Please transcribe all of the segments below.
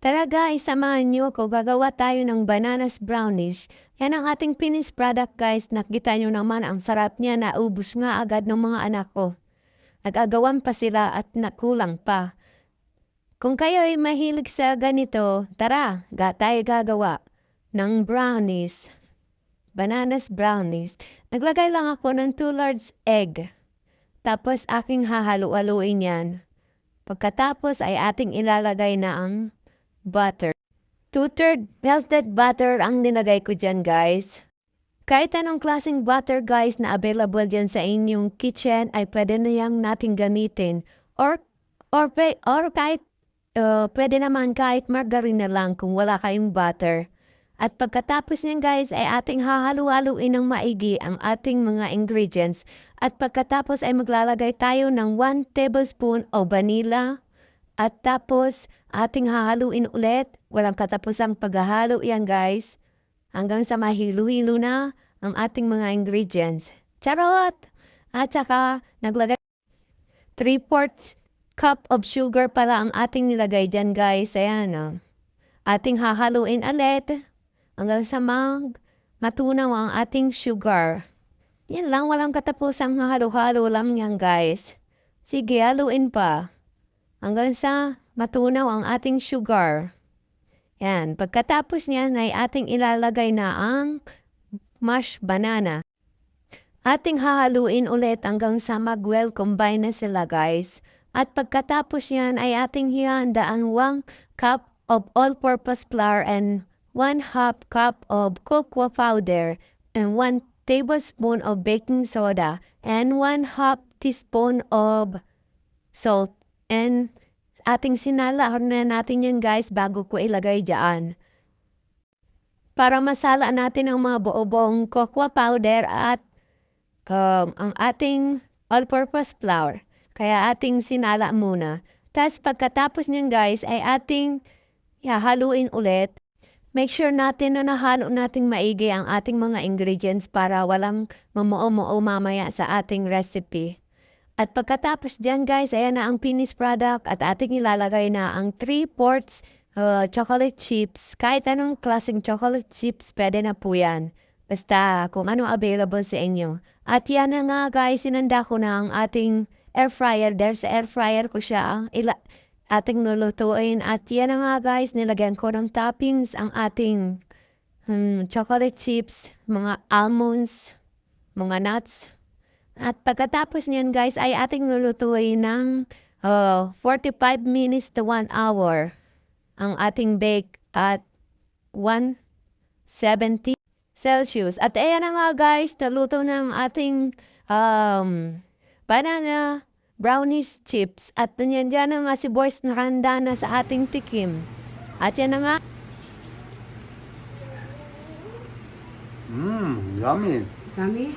Tara guys, samahan niyo ako. Gagawa tayo ng bananas brownies. Yan ang ating finished product guys. Nakita niyo naman ang sarap niya. Naubos nga agad ng mga anak ko. Nag-agawan pa sila at nakulang pa. Kung kayo ay mahilig sa ganito, tara, tayo gagawa ng brownies. Bananas brownies. Naglagay lang ako ng 2 large egg. Tapos aking hahalo-haluin yan. Pagkatapos ay ating ilalagay na ang butter. 2/3 melted butter ang nilagay ko dyan guys. Kahit anong klaseng butter guys na available dyan sa inyong kitchen ay pwede na yang natin gamitin. Or kahit pwede naman kahit margarine na lang kung wala kayong butter. At pagkatapos niyan guys ay ating hahalu-haluin ng maigi ang ating mga ingredients. At pagkatapos ay maglalagay tayo ng 1 tablespoon o vanilla. At tapos ating hahaluin ulit. Walang katapusang paghahalo yan guys. Hanggang sa mahilo-hilo na ang ating mga ingredients. Charot! At saka naglagay 3/4 cup of sugar pala ang ating nilagay dyan guys. Ayan o. Ating hahaluin ulit. Hanggang sa matunaw ang ating sugar. Yan lang, walang katapusang halo-halo lang yan guys. Sige, haluin pa. Hanggang sa matunaw ang ating sugar. Yan, pagkatapos niyan ay ating ilalagay na ang mashed banana. Ating hahaluin ulit hanggang sa mag-well combine na sila guys. At pagkatapos yan ay ating hihanda ang 1 cup of all-purpose flour and 1/2 cup of cocoa powder and 1 tablespoon of baking soda and 1/2 teaspoon of salt. And ating sinala na natin yan guys bago ko ilagay dyan. Para masala natin ang mga buo-buong cocoa powder at ang ating all-purpose flour. Kaya ating sinala muna. Tapos pagkatapos niyan guys ay ating haluin ulit. Make sure natin na nahalo nating maigi ang ating mga ingredients para walang mamuo-muo mamaya sa ating recipe. At pagkatapos dyan guys, ayan na ang finished product at ating ilalagay na ang 3/4 chocolate chips. Kahit anong klaseng chocolate chips, pwede na po yan. Basta kung ano available sa inyo. At yan na nga guys, sinanda ko na ang ating air fryer. There's air fryer ko siya. Ating lulutuin. At yan na nga guys, nilagyan ko ng toppings ang ating chocolate chips, mga almonds, mga nuts. At pagkatapos niyan guys ay ating lulutuin ng 45 minutes to 1 hour ang ating bake at 170 Celsius. At ayan na nga guys, naluto na ang ating banana brownies chips. At yan dyan na nga si Boys nakahanda na sa ating tikim. At yan na nga. Yummy. Yummy?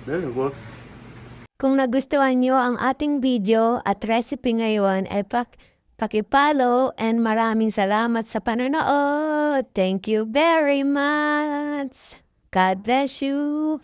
Very good. Kung nagustuhan nyo ang ating video at recipe ngayon ay pakipollow and maraming salamat sa panonood. Thank you very much. God bless you.